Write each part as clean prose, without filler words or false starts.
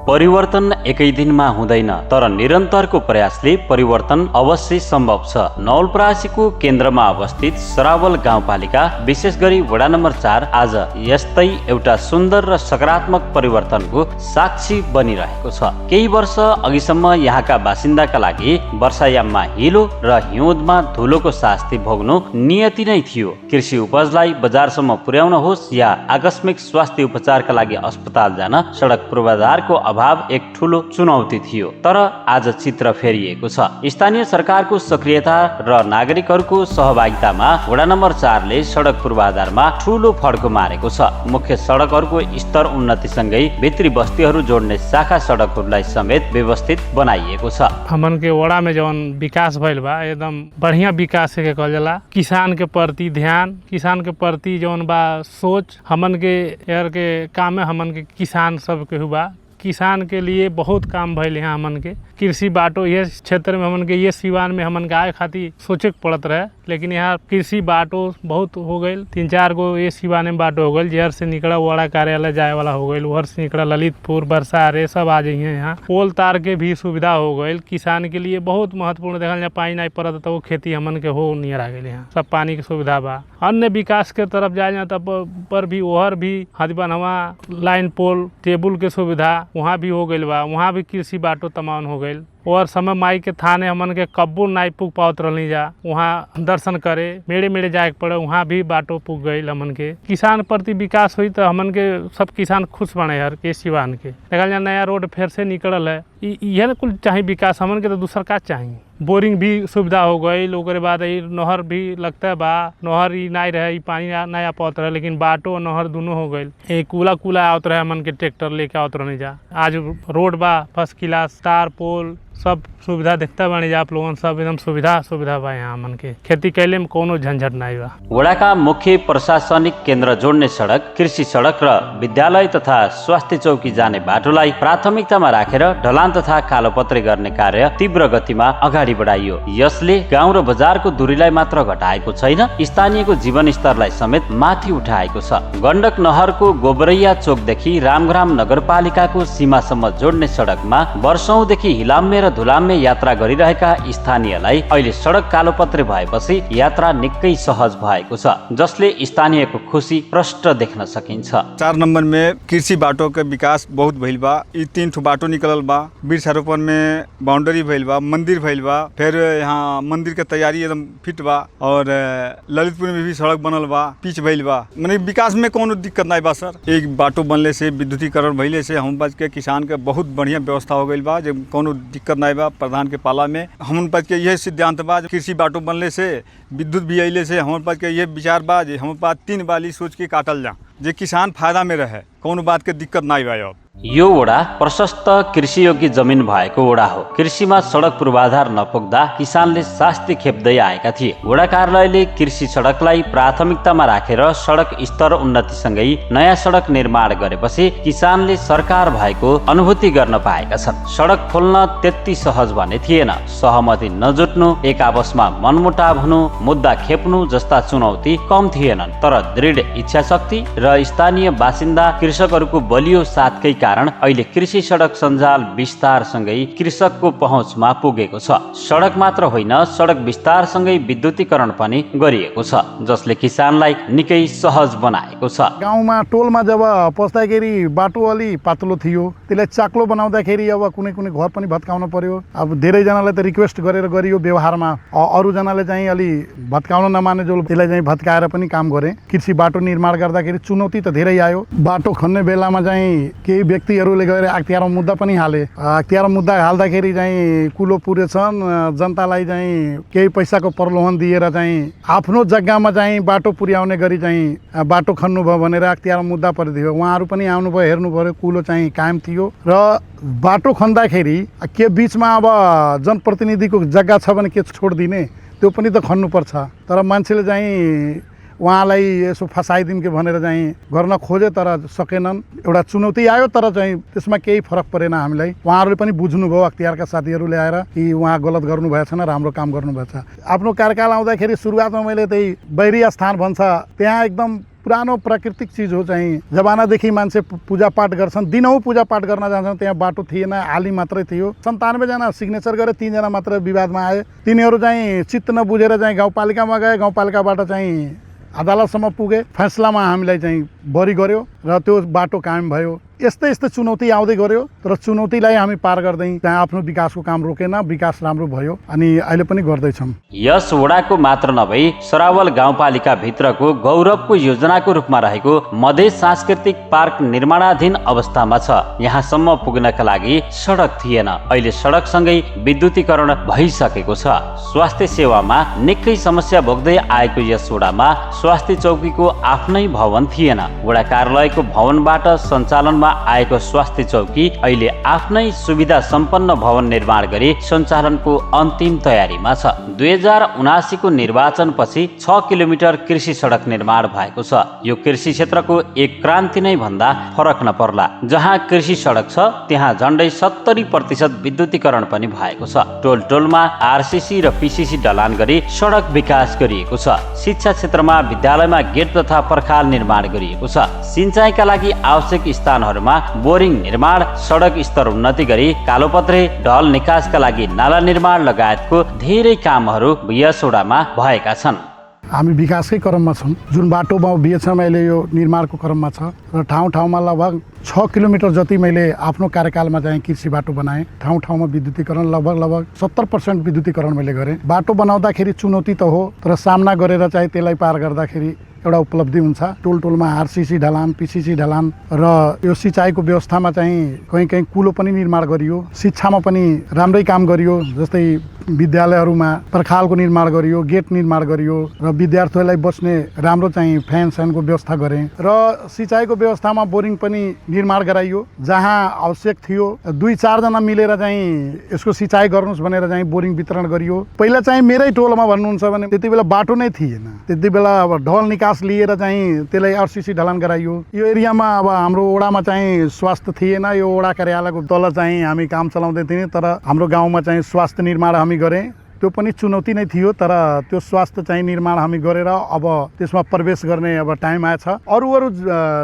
परिवर्तन एकै दिनमा हुँदैन, तर निरन्तरको प्रयासले परिवर्तन अवश्य सम्भव छ। नवलपरासीको केन्द्रमा अवस्थित सरावल गाउँपालिका विशेष गरी वडा नम्बर 4 आज यस्तै एउटा सुन्दर र सकारात्मक परिवर्तनको साक्षी बनिरहेको छ। केही वर्ष अघिसम्म यहाँका बासिन्दाका लागि वर्षायाममा हिलो र हिउँदमा धुलोको शास्ति भोग्नु नियति नै थियो। कृषि उपजलाई बजारसम्म पुर्याउन होस् या आकस्मिक स्वास्थ्य उपचारका लागि अस्पताल जान सडक पूर्वाधारको अभाव एक ठूलो चुनौती थियो। तर आज चित्र फेरिएको छ। स्थानीय सरकारको सक्रियता र नागरिकहरूको सहभागितामा वडा नम्बर 4 ले सडक पूर्वाधारमा ठूलो फड्को मारेको छ। मुख्य सडकहरूको स्तर उन्नतिसँगै भित्री बस्तीहरू जोड्ने शाखा सडकहरूलाई समेत व्यवस्थित बनाइएको छ। हमन के वड़ा में जवन विकास भइल बा एकदम बढ़िया विकास के कहल जाला। किसान के प्रति ध्यान, किसान के प्रति जवन बा सोच, हमन के यार के काम में हमन के किसान सब के हुआ किसान के लिए बहुत काम भइल यहाँ हमन के। कृषि बाटो ये क्षेत्र में हमन के ये सिवान में हमन के आए खातिर सोचे के पड़त रहे, लेकिन यहाँ कृषि बाटो बहुत हो गई। 3-4 गो ये सिवान में बाटो हो गई। जहर से निकला वड़ा कार्यालय जाए वाला हो गई, उधर से निकला ललितपुर बरसा रे सब आ जाइए। यहाँ पोल तार के भी सुविधा हो गई। किसान के लिए बहुत महत्वपूर्ण देखल जाए। पानी नहीं पड़त तो वो खेती हमन के हो नियर आ गई। यहाँ सब पानी की सुविधा बा। अन्य विकास के तरफ जाए तब पर भी ओहर भी हदबन हवा लाइन पोल टेबुल के सुविधा वहाँ भी हो गई बा। वहाँ भी कृषि बाटो तमाम हो गई। और समय माई के थाने हमन के कब्बो नाई पुग पावत रहनी जा, वहाँ दर्शन करे मेड़े मेड़े जाए पड़े, वहाँ भी बाटो पुग गई। हमन के किसान प्रति विकास हुई तो हमन के सब किसान खुश बने हर के सिवान के देखल जा। नया रोड फिर से निकल है। यह कुल चाहिए विकास हमन के तो दूसर का चाहिए। बोरिंग भी सुविधा हो गई। ओकरे बाद नहर भी लगता बा। नहर नहीं रहे पानी नया पावत रहे, लेकिन बाटो और नहर दोनों हो गई। कूला आवत रहे हमन के ट्रैक्टर लेके आवत रहनी जा। आज रोड बा फर्स्ट क्लास, तार पोल सब सुविधा देखता बानी जा आप लोगन। सब एकदम सुविधा बा यहाँ हमन के। खेती कैले में कोनो झंझट नहीं बा। वडाका मुख्य प्रशासनिक केन्द्र जोड्ने सडक, कृषि सडक र विद्यालय तथा स्वास्थ्य चौकी जाने बाटोलाई प्राथमिकतामा राखेर ढलान तथा कालोपत्री गर्ने कार्य तीव्र गतिमा अगाडि बढाइयो। यसले गाउँ र बजारको दूरीलाई मात्र घटाएको छैन, स्थानीयको जीवन स्तरलाई समेत माथि उठाएको छ। गण्डक नहरको गोबरैया चोकदेखि रामग्राम नगरपालिकाको सीमासम्म जोड्ने सडकमा वर्षौंदेखि हिलाम्मे र धुलाम्मे यात्रा गरिरहेका स्थानीयलाई अहिले सडक कालोपत्री भएपछि यात्रा निकै सहज भएको छ, जसले स्थानीयको खुसी प्रष्ट देख्न सकिन्छ। 4 नंबर में कृषि बाटो के विकास बहुत भइल बा। 3 ठो बाटो निकलल बा। वृक्षारोपण में बाउंड्री भइल बा, मंदिर भइल बा। फिर यहाँ मंदिर के तैयारी एकदम फिट बा। और ललितपुर में भी सड़क बनल बा, पिच भइल बा। माने विकास में कोनो दिक्कत नहीं बा सर। एक बाटो बनले से, विद्युतीकरण भइले से हम बच के किसान के बहुत बढ़िया व्यवस्था हो गइल बा। जब कोनो दिक्कत नहीं बा प्रधान के पाला में। हम बच के यह सिद्धांत बा कृषि बाटो बनले से, विद्युत भी अइले से हम बच के यह विचार बा जे हम पास 3 बाली सोच के काटल जा, जे किसान फायदा में रहे, कोनो बात के दिक्कत नहीं बा। अब यो वडा प्रशस्त कृषि योग्य जमिन भएको वडा हो। कृषिमा सडक पूर्वाधार नपुग्दा किसानले शास्ति खेप्दै आएका थिए। वडा कार्यालयले कृषि सडकलाई प्राथमिकतामा राखेर सडक स्तर उन्नतिसँगै नयाँ सडक निर्माण गरेपछि किसानले सरकार भएको अनुभूति गर्न पाएका छन्। सडक खोल्न त्यति सहज भने थिएन। सहमति नजुट्नु, एक आपसमा मनमुटाव हुनु, मुद्दा खेप्नु जस्ता चुनौती कम थिएनन्। तर दृढ इच्छा शक्ति र स्थानीय बासिन्दा कृषकहरूको बलियो साथकै कारण अहिले कृषि सडक सञ्जाल विस्तारसँगै कृषकको पहुँचमा पुगेको छ। सडक मात्र होइन, सडक विस्तारसँगै विद्युतीकरण पनि गरिएको छ, जसले किसानलाई निकै सहज बनाएको छ। गाउँमा टोलमा जब पस्दाखेरि बाटो अलि पातलो थियो, त्यसलाई चाक्लो बनाउँदाखेरि अब कुनै कुनै घर पनि भत्काउन पर्यो। अब धेरैजनालाई त रिक्वेस्ट गरेर गरियो व्यवहारमा, अरूजनाले चाहिँ अलि भत्काउन नमाने जो त्यसलाई चाहिँ भत्काएर पनि काम गरे। कृषि बाटो निर्माण गर्दाखेरि चुनौती त धेरै आयो। बाटो खन्ने बेलामा चाहिँ केही व्यक्तिहरूले गएर अख्तियारमा मुद्दा पनि हाले। अख्तियारमा मुद्दा हाल्दाखेरि चाहिँ कुलो पुरेछन्, जनतालाई चाहिँ केही पैसाको प्रलोभन दिएर चाहिँ आफ्नो जग्गामा चाहिँ बाटो पुर्याउने गरी चाहिँ बाटो खन्नुभयो भनेर अख्तियारमा मुद्दा परिदियो। उहाँहरू पनि आउनुभयो, हेर्नु पर्यो, कुलो चाहिँ कायम थियो। र बाटो खन्दाखेरि के बिचमा अब जनप्रतिनिधिको जग्गा छ भने के छोडिदिने, त्यो पनि त खन्नुपर्छ। तर मान्छेले चाहिँ उहाँलाई यसो फसाइदिउँ के भनेर चाहिँ गर्न खोजे, तर सकेनन्। एउटा चुनौती आयो, तर चाहिँ त्यसमा केही फरक परेन हामीलाई। उहाँहरूले पनि बुझ्नुभयो, अख्तियारका साथीहरूले आएर कि उहाँ गलत गर्नुभएछ न, राम्रो काम गर्नुभएछ। आफ्नो कार्यकाल आउँदाखेरि सुरुवातमा मैले त्यही बैरिया स्थान भन्छ, त्यहाँ एकदम पुरानो प्राकृतिक चिज हो। चाहिँ जमानादेखि मान्छे पूजापाठ गर्छन्, दिनहुँ पूजापाठ गर्न जान्छन्। त्यहाँ बाटो थिएन, आली मात्रै थियो। 97 जना सिग्नेचर गरे, 3 जना मात्र विवादमा आए। तिनीहरू चाहिँ चित्त नबुझेर चाहिँ गाउँपालिकामा गए, गाउँपालिकाबाट चाहिँ अदालतसम्म पुगे, फैसलामा हामीलाई चाहिँ बरी गर्यो र त्यो बाटो कायम भयो। यस्तै चुनौती आउँदै गयो, तर चुनौतीलाई हामी पार गर्दै त्यहाँ आफ्नो विकासको काम रोकेन, विकास राम्रो भयो अनि अहिले पनि गर्दैछौँ। यस वडाको मात्र नभई सरावल गाउँपालिका भित्रको गौरवको योजनाको रूपमा रहेको मधेस सांस्कृतिक पार्क निर्माणाधीन अवस्थामा छ। यहाँसम्म पुग्नका लागि सडक थिएन, अहिले सडकसँगै विद्युतीकरण भइसकेको छ। स्वास्थ्य सेवामा निकै समस्या भोग्दै आएको यस वडामा स्वास्थ्य चौकीको आफ्नै भवन थिएन। वडा कार्यालयको भवनबाट सञ्चालनमा आएको स्वास्थ्य चौकी अहिले आफ्नै सुविधा सम्पन्न भवन निर्माण गरी सञ्चालनको अन्तिम तयारीमा छ। 2079 को निर्वाचन पछि 6 किलोमिटर कृषि सडक निर्माण भएको छ। यो कृषि क्षेत्रको एक क्रान्ति नै भन्दा फरक नपर्ला। जहाँ कृषि सडक छ त्यहाँ झन्डै 70% विद्युतीकरण पनि भएको छ। टोल टोलमा आरसीसी र पीसीसी ढलान गरी सडक विकास गरिएको छ। शिक्षा क्षेत्रमा विद्यालयमा गेट तथा पर्खाल निर्माण गरिएको छ। सिंचाइका लागि आवश्यक स्थानहरूमा बोरिङ निर्माण, सडक स्तर उन्नति गरी कालोपत्रे ढल निकासका लागि नाला निर्माण लगायतको धेरै कामहरू यस वडामा भएका छन्। हामी विकासकै क्रममा छौँ। जुन बाटोमा बिएछौँ अहिले यो निर्माणको क्रममा छ र ठाउँमा लगभग 6 किलोमिटर जति मैले आफ्नो कार्यकालमा चाहिँ कृषि बाटो बनाएँ। ठाउँमा विद्युतीकरण लगभग 70% विद्युतीकरण मैले गरेँ। बाटो बनाउँदाखेरि चुनौती त हो, तर सामना गरेर चाहिँ त्यसलाई पार गर्दाखेरि एउटा उपलब्धि हुन्छ। टोल टोलमा आरसीसी ढलान, पीसीसी ढलान र यो सिँचाइको व्यवस्थामा चाहिँ कहीँ कुलो पनि निर्माण गरियो। शिक्षामा पनि राम्रै काम गरियो, जस्तै विद्यालयहरूमा पर्खालको निर्माण गरियो, गेट निर्माण गरियो र विद्यार्थीहरूलाई बस्ने राम्रो चाहिँ फ्यान स्यानको व्यवस्था गरेँ र सिँचाइको व्यवस्थामा बोरिङ पनि निर्माण गराइयो। जहाँ आवश्यक थियो 2-4 जना मिलेर चाहिँ यसको सिँचाइ गर्नुहोस् भनेर चाहिँ बोरिङ वितरण गरियो। पहिला चाहिँ मेरै टोलमा भन्नुहुन्छ भने त्यति बेला बाटो नै थिएन। त्यति बेला अब ढल निकास लिएर चाहिँ त्यसलाई आरसीसी ढलान गराइयो। यो एरियामा अब हाम्रो वडामा चाहिँ स्वास्थ्य थिएन। यो वडा कार्यालयको तल चाहिँ हामी काम चलाउँदै थियौँ, तर हाम्रो गाउँमा चाहिँ स्वास्थ्य निर्माण हामी गरेँ। त्यो पनि चुनौती नै थियो, तर त्यो स्वास्थ्य चाहिँ निर्माण हामी गरेर अब त्यसमा प्रवेश गर्ने अब टाइम आएछ। अरू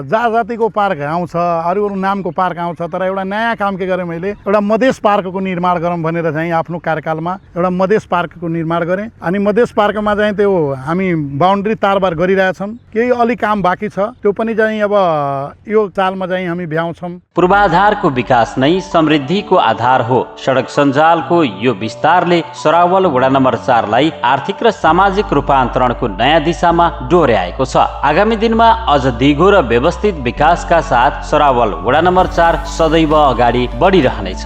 जातिको पार्क आउँछ, अरू नामको पार्क आउँछ, तर एउटा नयाँ काम के गरेँ मैले, एउटा मधेस पार्कको निर्माण गरौँ भनेर चाहिँ आफ्नो कार्यकालमा एउटा मधेस पार्कको निर्माण गरेँ। अनि मधेस पार्कमा चाहिँ त्यो हामी बााउन्ड्री तारबार गरिरहेछौँ। केही अलिक काम बाँकी छ, त्यो पनि चाहिँ अब यो चालमा चाहिँ हामी भ्याउँछौँ। पूर्वाधारको विकास नै समृद्धिको आधार हो। सडक सञ्जालको यो विस्तारले सरावल वडा नम्बर 4 लाई आर्थिक र सामाजिक रूपान्तरणको नयाँ दिशामा डोर्याएको छ। आगामी दिनमा अझ दिगो र व्यवस्थित विकासका साथ सरावल वडा नम्बर 4 सदैव अगाडि बढिरहनेछ।